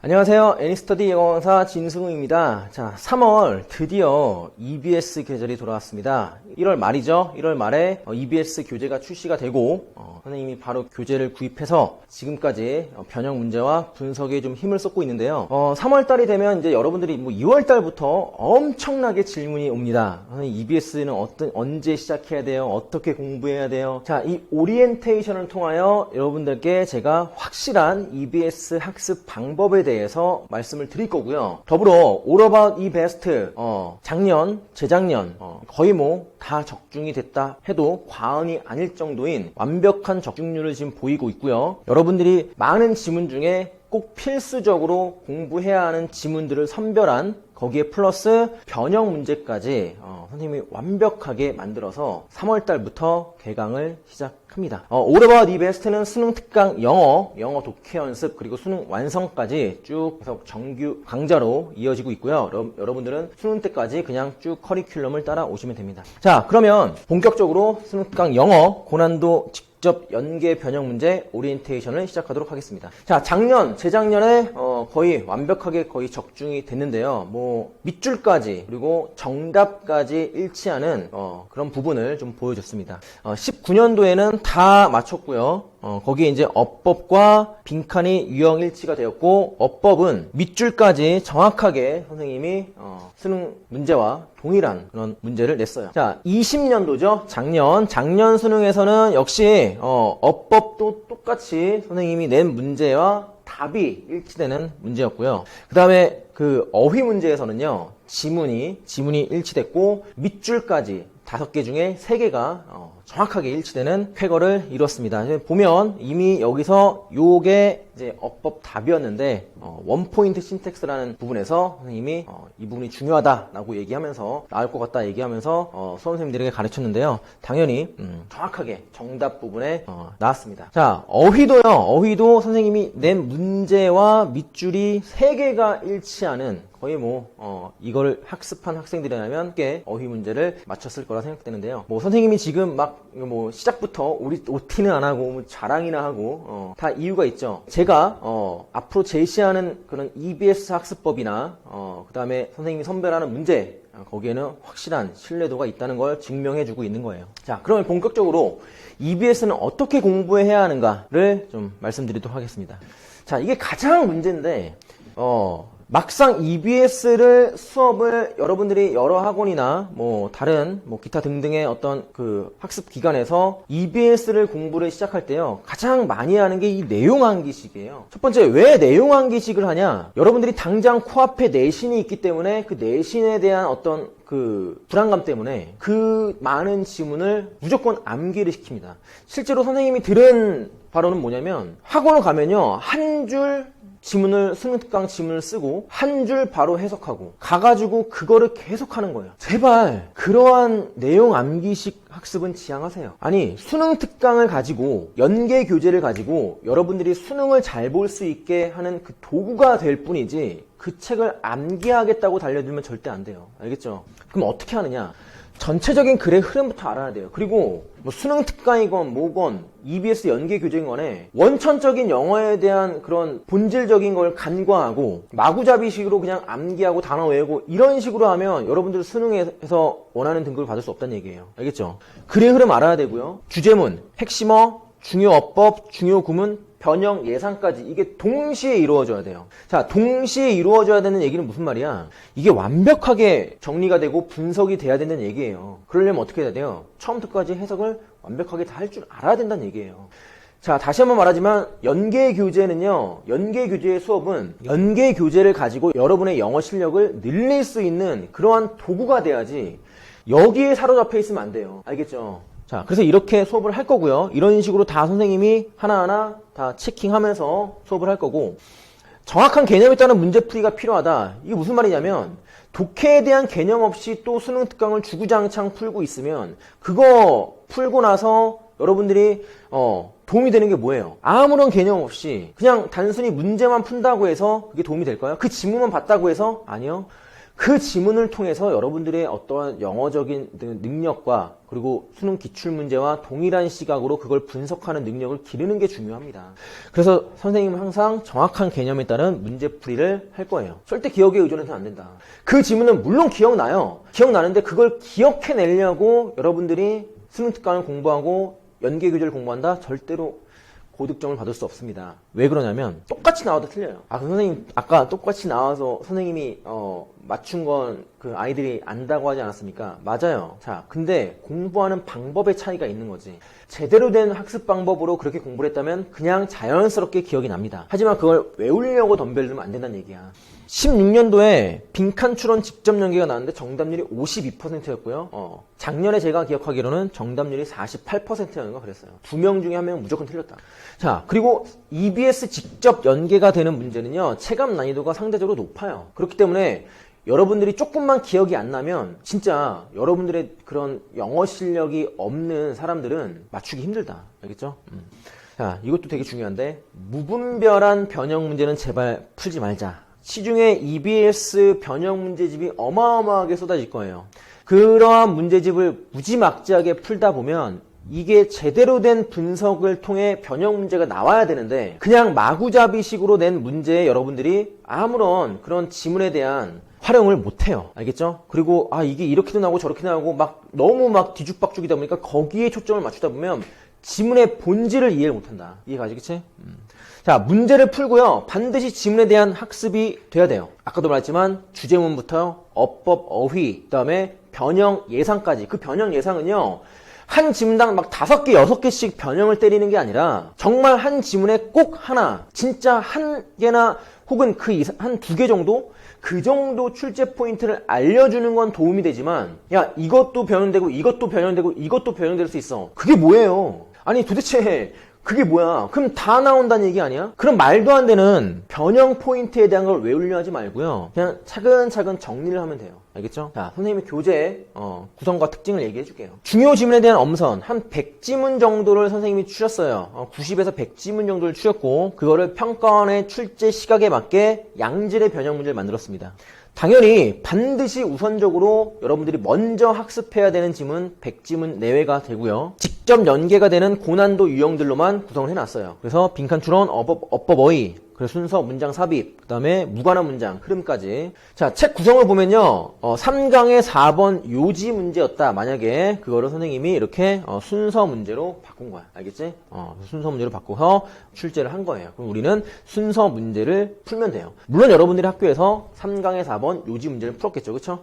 안녕하세요. 애니스터디 영어강사 진승우입니다. 자, 3월 드디어 EBS 계절이 돌아왔습니다. 1월 말이죠. 1월 말에 EBS 교재가 출시가 되고 선생님이 바로 교재를 구입해서 지금까지 변형 문제와 분석에 좀 힘을 쏟고 있는데요. 3월 달이 되면 이제 여러분들이 2월 달부터 엄청나게 질문이 옵니다. 선생님 EBS는 언제 시작해야 돼요? 어떻게 공부해야 돼요? 자, 이 오리엔테이션을 통하여 여러분들께 제가 확실한 EBS 학습 방법에 대해서 말씀을 드릴 거고요. 더불어 All About eBest 작년, 재작년 거의 다 적중이 됐다 해도 과언이 아닐 정도인 완벽한 적중률을 지금 보이고 있고요. 여러분들이 많은 지문 중에 꼭 필수적으로 공부해야 하는 지문들을 선별한 거기에 플러스 변형 문제까지 선생님이 완벽하게 만들어서 3월 달부터 개강을 시작합니다. All About eBest는 수능 특강 영어 독해 연습 그리고 수능 완성까지 쭉 계속 정규 강좌로 이어지고 있고요. 여러분들은 수능 때까지 그냥 쭉 커리큘럼을 따라오시면 됩니다. 자, 그러면 본격적으로 수능 특강 영어 고난도 직접 연계 변형 문제 오리엔테이션을 시작하도록 하겠습니다. 자, 재작년에 거의 완벽하게 거의 적중이 됐는데요. 밑줄까지 그리고 정답까지 일치하는 그런 부분을 좀 보여줬습니다. 19년도에는 다 맞췄고요. 거기에 이제 어법과 빈칸이 유형 일치가 되었고, 어법은 밑줄까지 정확하게 선생님이 수능 문제와 동일한 그런 문제를 냈어요. 자, 20년도죠. 작년 수능에서는 역시 어법도 똑같이 선생님이 낸 문제와 답이 일치되는 문제였고요. 그 다음에 그 어휘 문제에서는요, 지문이 일치됐고 밑줄까지 5개 중에 3개가 정확하게 일치되는 쾌거를 이뤘습니다. 보면 이미 여기서 요게 이제 어법 답이었는데 원포인트 신텍스라는 부분에서 선생님이 이 부분이 중요하다라고 얘기하면서 나올 것 같다 얘기하면서 수험생님들에게 가르쳤는데요. 당연히 정확하게 정답 부분에 나왔습니다. 자, 어휘도 선생님이 낸 문제와 밑줄이 3개가 일치하는 거의 이걸 학습한 학생들이라면 꽤 어휘 문제를 맞췄을 거라 생각되는데요. 선생님이 지금 시작부터 OT는 안 하고 자랑이나 하고 다 이유가 있죠. 제가 앞으로 제시하는 그런 EBS 학습법이나 그 다음에 선생님이 선별하는 문제 거기에는 확실한 신뢰도가 있다는 걸 증명해주고 있는 거예요. 자, 그러면 본격적으로 EBS는 어떻게 공부해야 하는가를 좀 말씀드리도록 하겠습니다. 자, 이게 가장 문제인데 막상 EBS를 수업을 여러분들이 여러 학원이나 다른 기타 등등의 어떤 그 학습 기관에서 EBS를 공부를 시작할 때요, 가장 많이 하는 게 이 내용 암기식이에요. 첫 번째, 왜 내용 암기식을 하냐? 여러분들이 당장 코앞에 내신이 있기 때문에 그 내신에 대한 어떤 그 불안감 때문에 그 많은 지문을 무조건 암기를 시킵니다. 실제로 선생님이 들은 바로는 뭐냐면, 학원을 가면요, 한 줄 수능 특강 지문을 쓰고 한 줄 바로 해석하고 가가지고 그거를 계속 하는 거예요. 제발 그러한 내용 암기식 학습은 지양하세요. 아니, 수능 특강을 가지고 연계 교재를 가지고 여러분들이 수능을 잘 볼 수 있게 하는 그 도구가 될 뿐이지 그 책을 암기하겠다고 달려들면 절대 안 돼요. 알겠죠? 그럼 어떻게 하느냐? 전체적인 글의 흐름부터 알아야 돼요. 그리고 수능 특강이건 뭐건 EBS 연계 교재인 간에 원천적인 영어에 대한 그런 본질적인 걸 간과하고 마구잡이식으로 그냥 암기하고 단어 외우고 이런 식으로 하면 여러분들 수능에서 원하는 등급을 받을 수 없다는 얘기예요. 알겠죠? 글의 흐름 알아야 되고요. 주제문, 핵심어, 중요 어법, 중요 구문, 변형, 예상까지 이게 동시에 이루어져야 돼요. 자, 동시에 이루어져야 되는 얘기는 무슨 말이야? 이게 완벽하게 정리가 되고 분석이 돼야 된다는 얘기예요. 그러려면 어떻게 해야 돼요? 처음부터까지 해석을 완벽하게 다 할 줄 알아야 된다는 얘기예요. 자, 다시 한번 말하지만 연계 교재는요, 연계 교재의 수업은 연계 교재를 가지고 여러분의 영어 실력을 늘릴 수 있는 그러한 도구가 돼야지 여기에 사로잡혀 있으면 안 돼요. 알겠죠? 자, 그래서 이렇게 수업을 할 거고요. 이런 식으로 다 선생님이 하나하나 다 체킹하면서 수업을 할 거고, 정확한 개념에 따른 문제풀이가 필요하다. 이게 무슨 말이냐면, 독해에 대한 개념 없이 또 수능 특강을 주구장창 풀고 있으면 그거 풀고 나서 여러분들이 도움이 되는 게 뭐예요? 아무런 개념 없이 그냥 단순히 문제만 푼다고 해서 그게 도움이 될까요? 그 지문만 봤다고 해서? 아니요. 그 지문을 통해서 여러분들의 어떠한 영어적인 능력과 그리고 수능 기출문제와 동일한 시각으로 그걸 분석하는 능력을 기르는 게 중요합니다. 그래서 선생님은 항상 정확한 개념에 따른 문제풀이를 할 거예요. 절대 기억에 의존해서는 안 된다. 그 지문은 물론 기억나요. 기억나는데 그걸 기억해내려고 여러분들이 수능 특강을 공부하고 연계교재를 공부한다? 절대로 고득점을 받을 수 없습니다. 왜 그러냐면 똑같이 나와도 틀려요. 선생님 아까 똑같이 나와서 선생님이 맞춘 건 그 아이들이 안다고 하지 않았습니까? 맞아요. 자, 근데 공부하는 방법의 차이가 있는 거지. 제대로 된 학습 방법으로 그렇게 공부를 했다면 그냥 자연스럽게 기억이 납니다. 하지만 그걸 외우려고 덤벼들면 안 된다는 얘기야. 16년도에 빈칸 추론 직접 연계가 나왔는데 정답률이 52%였고요. 작년에 제가 기억하기로는 정답률이 48%였는가 그랬어요. 2명 중에 1명은 무조건 틀렸다. 자, 그리고 EBS 직접 연계가 되는 문제는요, 체감 난이도가 상대적으로 높아요. 그렇기 때문에 여러분들이 조금만 기억이 안 나면 진짜 여러분들의 그런 영어 실력이 없는 사람들은 맞추기 힘들다. 알겠죠? 자, 이것도 되게 중요한데, 무분별한 변형 문제는 제발 풀지 말자. 시중에 EBS 변형 문제집이 어마어마하게 쏟아질 거예요. 그러한 문제집을 무지막지하게 풀다 보면 이게 제대로 된 분석을 통해 변형 문제가 나와야 되는데 그냥 마구잡이식으로 낸 문제에 여러분들이 아무런 그런 지문에 대한 활용을 못해요. 알겠죠? 그리고 이게 이렇게도 나오고 저렇게도 나오고 막 너무 막 뒤죽박죽이다 보니까 거기에 초점을 맞추다 보면 지문의 본질을 이해를 못한다. 이해가 가지겠지? 자, 문제를 풀고요. 반드시 지문에 대한 학습이 돼야 돼요. 아까도 말했지만 주제문부터 어법, 어휘, 그 다음에 변형 예상까지. 그 변형 예상은요, 한 지문당 막 5개, 6개씩 변형을 때리는 게 아니라 정말 한 지문에 꼭 하나, 진짜 한 개나 혹은 그 이상, 한 2개 정도? 그 정도 출제 포인트를 알려주는 건 도움이 되지만, 야, 이것도 변형되고 이것도 변형되고 이것도 변형될 수 있어. 그게 뭐예요? 아니 도대체 그게 뭐야? 그럼 다 나온다는 얘기 아니야? 그럼 말도 안 되는 변형 포인트에 대한 걸 외우려 하지 말고요. 그냥 차근차근 정리를 하면 돼요. 알겠죠? 자, 선생님이 교재 구성과 특징을 얘기해 줄게요. 중요 지문에 대한 엄선 한 100지문 정도를 선생님이 추렸어요. 90에서 100지문 정도를 추렸고 그거를 평가원의 출제 시각에 맞게 양질의 변형 문제를 만들었습니다. 당연히 반드시 우선적으로 여러분들이 먼저 학습해야 되는 지문 100지문 내외가 되고요. 직접 연계가 되는 고난도 유형들로만 구성을 해놨어요. 그래서 빈칸 추론, 어법, 어휘, 그래서 순서, 문장 삽입, 그 다음에 무관한 문장, 흐름까지. 자, 책 구성을 보면요. 3강의 4번 요지 문제였다. 만약에 그거를 선생님이 이렇게 순서 문제로 바꾼 거야. 알겠지? 순서 문제로 바꿔서 출제를 한 거예요. 그럼 우리는 순서 문제를 풀면 돼요. 물론 여러분들이 학교에서 3강의 4번 요지 문제를 풀었겠죠. 그쵸?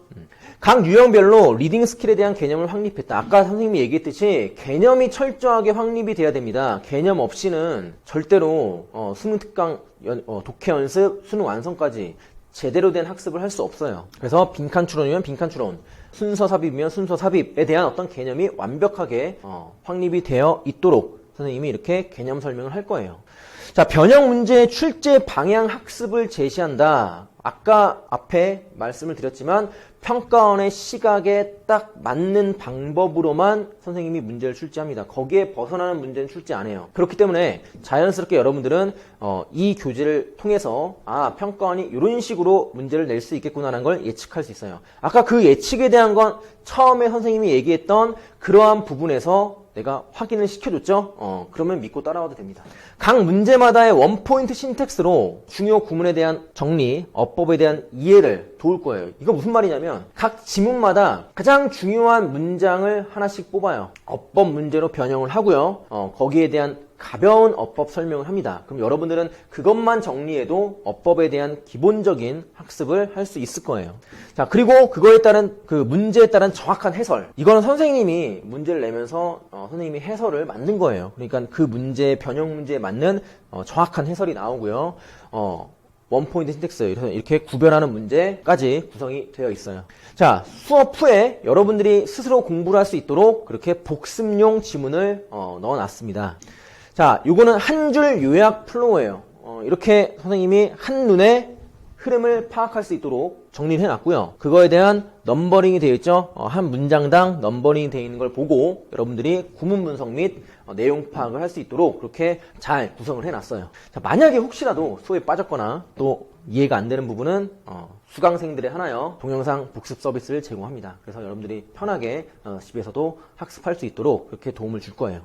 각 유형별로 리딩 스킬에 대한 개념을 확립했다. 아까 선생님이 얘기했듯이 개념이 철저하게 확립이 돼야 됩니다. 개념 없이는 절대로 수능 특강 독해 연습, 수능 완성까지 제대로 된 학습을 할 수 없어요. 그래서 빈칸 추론이면 빈칸 추론, 순서 삽입이면 순서 삽입에 대한 어떤 개념이 완벽하게 확립이 되어 있도록 선생님이 이렇게 개념 설명을 할 거예요. 자, 변형 문제의 출제 방향 학습을 제시한다. 아까 앞에 말씀을 드렸지만 평가원의 시각에 딱 맞는 방법으로만 선생님이 문제를 출제합니다. 거기에 벗어나는 문제는 출제 안 해요. 그렇기 때문에 자연스럽게 여러분들은 이 교재를 통해서 평가원이 이런 식으로 문제를 낼 수 있겠구나라는 걸 예측할 수 있어요. 아까 그 예측에 대한 건 처음에 선생님이 얘기했던 그러한 부분에서 내가 확인을 시켜줬죠? 그러면 믿고 따라와도 됩니다. 각 문제마다의 원포인트 신텍스로 중요 구문에 대한 정리, 어법에 대한 이해를 도울 거예요. 이거 무슨 말이냐면 각 지문마다 가장 중요한 문장을 하나씩 뽑아요. 어법 문제로 변형을 하고요. 거기에 대한 가벼운 어법 설명을 합니다. 그럼 여러분들은 그것만 정리해도 어법에 대한 기본적인 학습을 할 수 있을 거예요. 자, 그리고 그거에 따른 그 문제에 따른 정확한 해설. 이거는 선생님이 문제를 내면서 선생님이 해설을 만든 거예요. 그러니까 그 문제, 변형 문제에 맞는 정확한 해설이 나오고요. 원포인트 신텍스 이렇게 구별하는 문제까지 구성이 되어 있어요. 자, 수업 후에 여러분들이 스스로 공부를 할 수 있도록 그렇게 복습용 지문을 넣어놨습니다. 자, 요거는 한 줄 요약 플로우예요. 이렇게 선생님이 한눈에 흐름을 파악할 수 있도록 정리를 해놨고요. 그거에 대한 넘버링이 되어 있죠. 한 문장당 넘버링이 되어 있는 걸 보고 여러분들이 구문 분석 및 내용 파악을 할 수 있도록 그렇게 잘 구성을 해놨어요. 자, 만약에 혹시라도 수업에 빠졌거나 또 이해가 안 되는 부분은 수강생들의 하나요 동영상 복습 서비스를 제공합니다. 그래서 여러분들이 편하게 집에서도 학습할 수 있도록 그렇게 도움을 줄 거예요.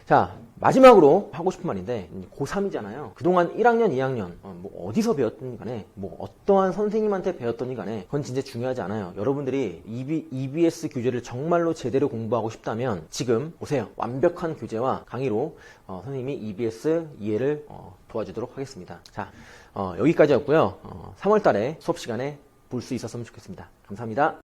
자, 마지막으로 하고 싶은 말인데 고3이잖아요. 그동안 1학년, 2학년 뭐 어디서 배웠든 간에 뭐 어떠한 선생님한테 배웠더니 간에 그건 진짜 중요하지 않아요. 여러분들이 EBS 교재를 정말로 제대로 공부하고 싶다면 지금 오세요. 완벽한 교재와 강의로 선생님이 EBS 이해를 도와주도록 하겠습니다. 자, 여기까지였고요. 3월 달에 수업 시간에 볼 수 있었으면 좋겠습니다. 감사합니다.